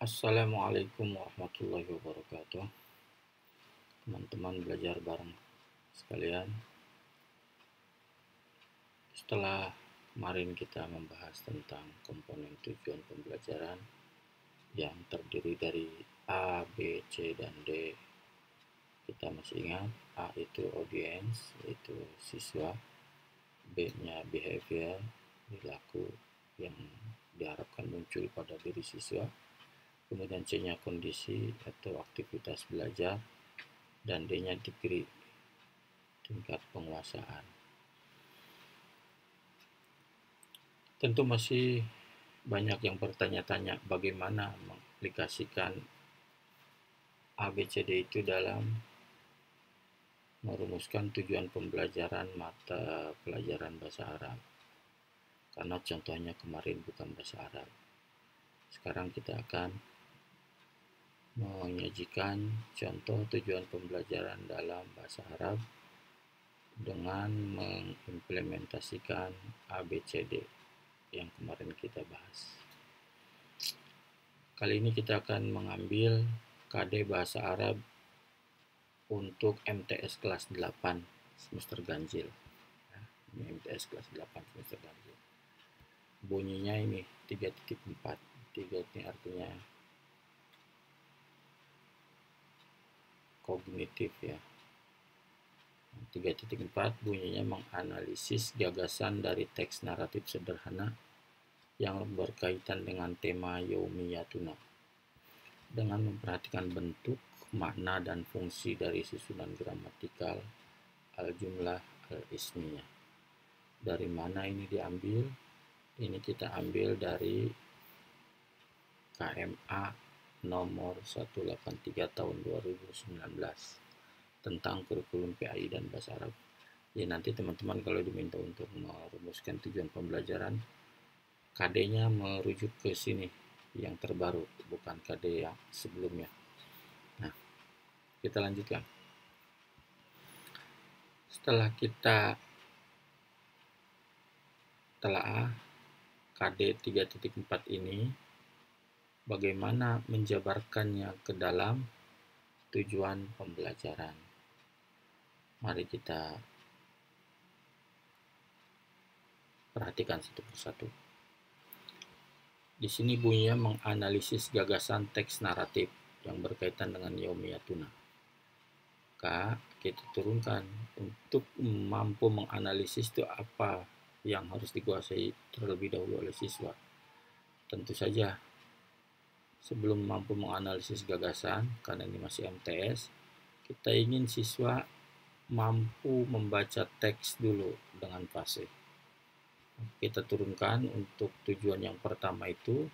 Assalamualaikum warahmatullahi wabarakatuh. Teman-teman belajar bareng sekalian. Setelah kemarin kita membahas tentang komponen tujuan pembelajaran yang terdiri dari A, B, C, dan D. Kita masih ingat A itu audience, yaitu siswa. B-nya behavior, perilaku yang diharapkan muncul pada diri siswa. Kemudian C-nya kondisi atau aktivitas belajar, dan D-nya degree, tingkat penguasaan. Tentu masih banyak yang bertanya-tanya bagaimana mengaplikasikan ABCD itu dalam merumuskan tujuan pembelajaran mata pelajaran bahasa Arab. Karena contohnya kemarin bukan bahasa Arab. Sekarang kita akan menyajikan contoh tujuan pembelajaran dalam bahasa Arab dengan mengimplementasikan ABCD yang kemarin kita bahas. Kali ini kita akan mengambil KD Bahasa Arab untuk MTS kelas 8 semester ganjil. Ini MTS kelas 8 semester ganjil. Bunyinya ini 3.4. 3 ini artinya kognitif ya. 3.4 bunyinya menganalisis gagasan dari teks naratif sederhana yang berkaitan dengan tema Yaumiyatuna dengan memperhatikan bentuk, makna, dan fungsi dari susunan gramatikal, al-jumlah, al-ismiyah. Dari mana ini diambil? Ini kita ambil dari KMA nomor 183 tahun 2019 tentang kurikulum PAI dan bahasa Arab. Ya nanti teman-teman kalau diminta untuk merumuskan tujuan pembelajaran, KD-nya merujuk ke sini yang terbaru, bukan KD yang sebelumnya. Nah, kita lanjutkan. Setelah kita telaah KD 3.4 ini, bagaimana menjabarkannya ke dalam tujuan pembelajaran. Mari kita perhatikan satu persatu. Di sini bunyinya menganalisis gagasan teks naratif yang berkaitan dengan Yaumiyatuna. Maka kita turunkan untuk mampu menganalisis itu apa yang harus dikuasai terlebih dahulu oleh siswa. Tentu saja sebelum mampu menganalisis gagasan, karena ini masih MTS, kita ingin siswa mampu membaca teks dulu dengan fasih. Kita turunkan untuk tujuan yang pertama itu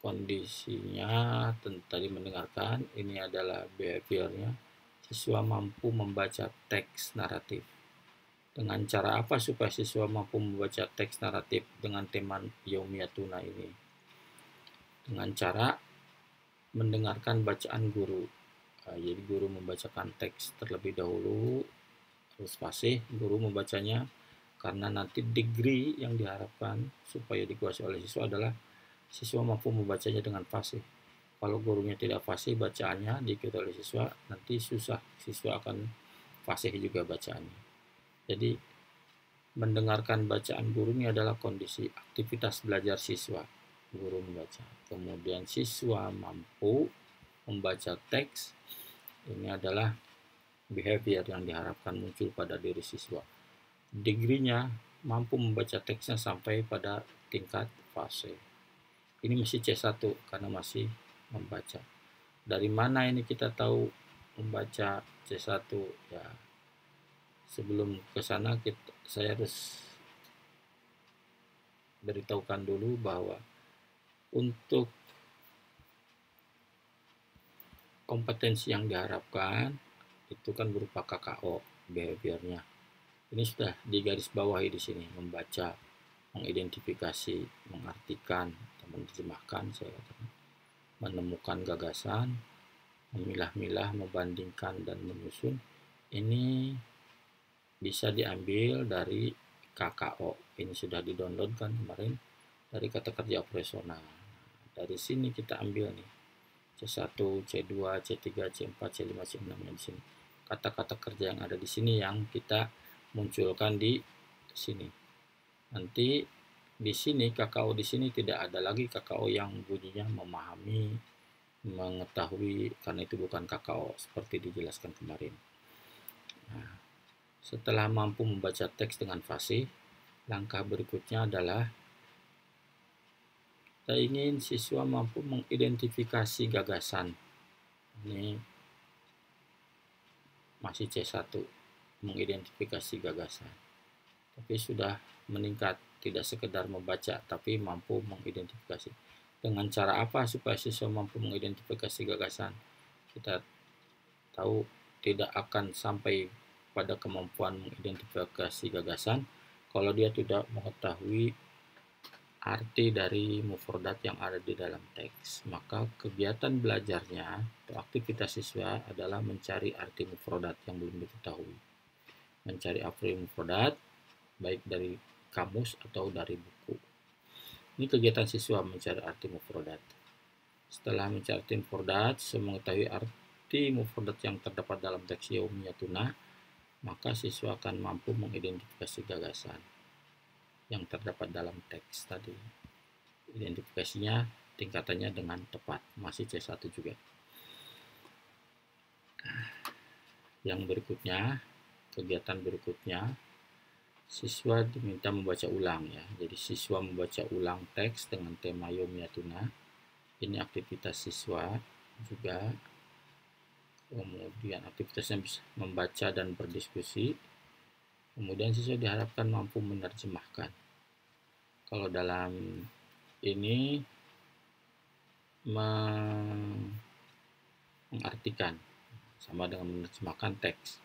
kondisinya tadi mendengarkan, ini adalah behaviornya. Siswa mampu membaca teks naratif. Dengan cara apa supaya siswa mampu membaca teks naratif dengan tema Yaumiyatuna ini? Dengan cara mendengarkan bacaan guru. Jadi guru membacakan teks terlebih dahulu, terus fasih, guru membacanya, karena nanti degree yang diharapkan supaya dikuasai oleh siswa adalah siswa mampu membacanya dengan fasih. Kalau gurunya tidak fasih bacaannya diikuti oleh siswa, nanti susah, siswa akan fasih juga bacaannya. Jadi mendengarkan bacaan guru ini adalah kondisi aktivitas belajar siswa. Guru membaca, kemudian siswa mampu membaca teks, ini adalah behavior yang diharapkan muncul pada diri siswa. Degree-nya mampu membaca teksnya sampai pada tingkat fase. Ini masih C1 karena masih membaca. Dari mana ini kita tahu membaca C1 ya? Sebelum ke sana saya harus beritahukan dulu bahwa untuk kompetensi yang diharapkan itu kan berupa KKO behaviornya. Ini sudah digarisbawahi di sini, membaca, mengidentifikasi, mengartikan, menerjemahkan, saya katakan, menemukan gagasan, memilah-milah, membandingkan, dan menyusun. Ini bisa diambil dari KKO. Ini sudah di-download kan kemarin. dari kata kerja operasional. Dari sini kita ambil nih C1, C2, C3, C4, C5, C6 yang di sini. Kata-kata kerja yang ada di sini yang kita munculkan di sini. Nanti di sini kakao di sini tidak ada lagi kakao yang bunyinya memahami, mengetahui, karena itu bukan kakao seperti dijelaskan kemarin. Nah, setelah mampu membaca teks dengan fasih, langkah berikutnya adalah kita ingin siswa mampu mengidentifikasi gagasan. Ini masih C1, mengidentifikasi gagasan. Tapi sudah meningkat, tidak sekedar membaca, tapi mampu mengidentifikasi. Dengan cara apa supaya siswa mampu mengidentifikasi gagasan? Kita tahu tidak akan sampai pada kemampuan mengidentifikasi gagasan kalau dia tidak mengetahui arti dari mufradat yang ada di dalam teks. Maka kegiatan belajarnya atau aktivitas siswa adalah mencari arti mufradat yang belum diketahui. Mencari arti mufradat baik dari kamus atau dari buku. Ini kegiatan siswa mencari arti mufradat. Setelah mencari arti mufradat, siswa mengetahui arti mufradat yang terdapat dalam teks Yaumiyatuna, maka siswa akan mampu mengidentifikasi gagasan yang terdapat dalam teks tadi. Identifikasinya tingkatannya dengan tepat, masih C1 juga. Yang berikutnya, kegiatan berikutnya, siswa diminta membaca ulang ya. Jadi siswa membaca ulang teks dengan tema Yaumiyatuna. Ini aktivitas siswa juga. Kemudian aktivitasnya bisa membaca dan berdiskusi. Kemudian siswa diharapkan mampu menerjemahkan. Kalau dalam ini mengartikan sama dengan menerjemahkan teks.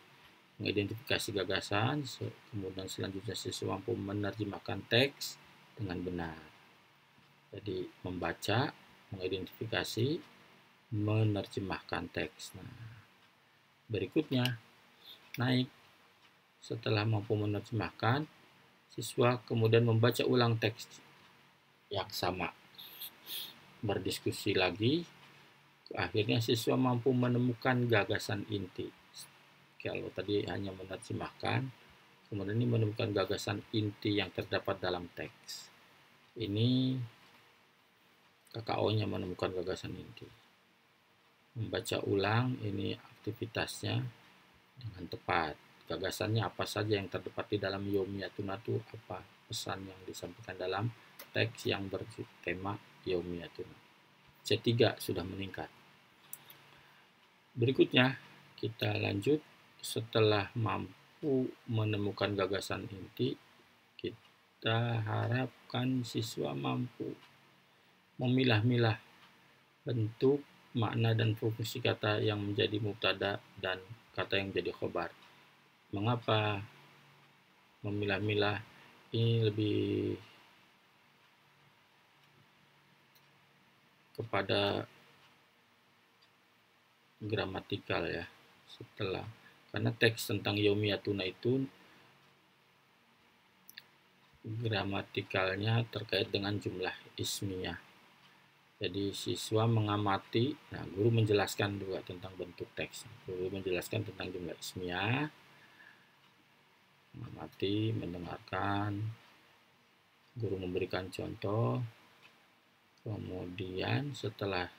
Mengidentifikasi gagasan, kemudian selanjutnya siswa mampu menerjemahkan teks dengan benar. Jadi membaca, mengidentifikasi, menerjemahkan teks. Nah, berikutnya naik. Setelah mampu menerjemahkan, siswa kemudian membaca ulang teks yang sama, berdiskusi lagi. Akhirnya siswa mampu menemukan gagasan inti. Kalau tadi hanya menerjemahkan, kemudian ini menemukan gagasan inti yang terdapat dalam teks. Ini KKO-nya menemukan gagasan inti. Membaca ulang, ini aktivitasnya dengan tepat. Gagasannya apa saja yang terdapat di dalam Yaumiyatuna itu, apa pesan yang disampaikan dalam teks yang bertema Yaumiyatuna. C3 sudah meningkat. Berikutnya kita lanjut. Setelah mampu menemukan gagasan inti, kita harapkan siswa mampu memilah-milah bentuk, makna, dan fungsi kata yang menjadi mubtada dan kata yang menjadi khobar. Mengapa memilah-milah? Ini lebih kepada gramatikal ya. Karena teks tentang Yaumiyatuna itu gramatikalnya terkait dengan jumlah ismiyah. Jadi siswa mengamati, nah guru menjelaskan juga tentang bentuk teks. Guru menjelaskan tentang jumlah ismiyah, mengamati, mendengarkan, guru memberikan contoh, kemudian setelah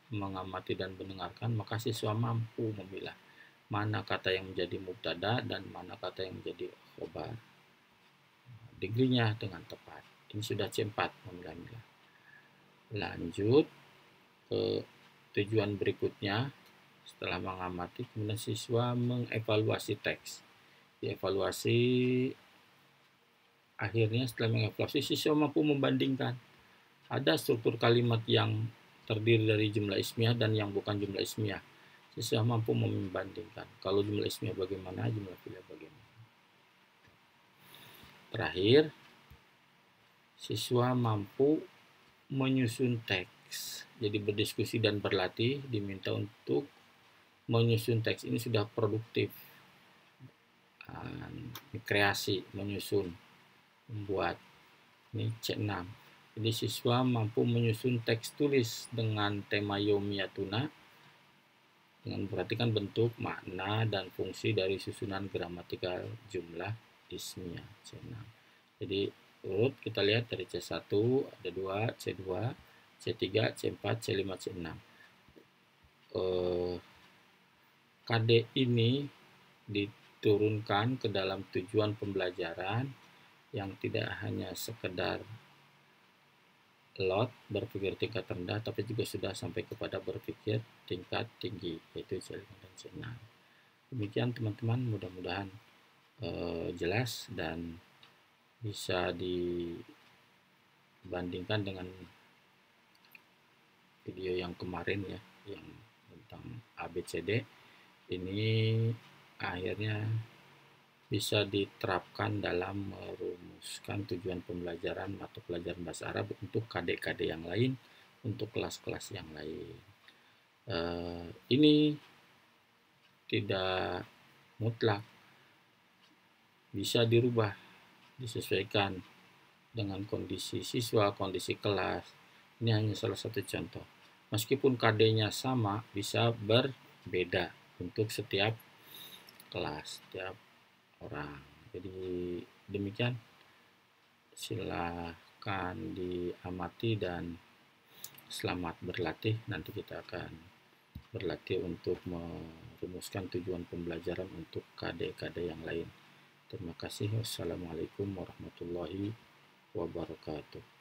mengamati dan mendengarkan, maka siswa mampu memilah mana kata yang menjadi mubtada dan mana kata yang menjadi khobar. Degree-nya dengan tepat. Ini sudah C4, memilah-milah. Lanjut ke tujuan berikutnya. Setelah mengamati, kemudian siswa mengevaluasi teks. Dievaluasi, akhirnya setelah mengevaluasi, siswa mampu membandingkan. Ada struktur kalimat yang terdiri dari jumlah ismiyah dan yang bukan jumlah ismiyah. Siswa mampu membandingkan. Kalau jumlah ismiyah bagaimana, jumlah fi'il bagaimana. Terakhir, siswa mampu menyusun teks. Jadi berdiskusi dan berlatih, diminta untuk menyusun teks. Ini sudah produktif. Kreasi, menyusun, membuat. Ini C6. Jadi siswa mampu menyusun teks tulis dengan tema Yomiyatuna dengan memperhatikan bentuk, makna, dan fungsi dari susunan gramatikal jumlah ismiyah C6. Jadi urut kita lihat dari C1 ada 2, C2, C3, C4, C5, C6. KD ini diturunkan ke dalam tujuan pembelajaran yang tidak hanya sekedar lot berpikir tingkat rendah, tapi juga sudah sampai kepada berpikir tingkat tinggi, yaitu C5 dan C6. Demikian teman-teman, mudah-mudahan jelas dan bisa dibandingkan dengan video yang kemarin ya, yang tentang ABCD. Ini akhirnya bisa diterapkan dalam merumuskan tujuan pembelajaran mata pelajaran bahasa Arab untuk KD-KD yang lain, untuk kelas-kelas yang lain. Ini tidak mutlak, bisa dirubah, disesuaikan dengan kondisi siswa, kondisi kelas. Ini hanya salah satu contoh. Meskipun KD-nya sama, bisa berbeda untuk setiap kelas, setiap orang. Jadi demikian, silahkan diamati dan selamat berlatih. Nanti kita akan berlatih untuk merumuskan tujuan pembelajaran untuk KD-KD yang lain. Terima kasih. Wassalamualaikum warahmatullahi wabarakatuh.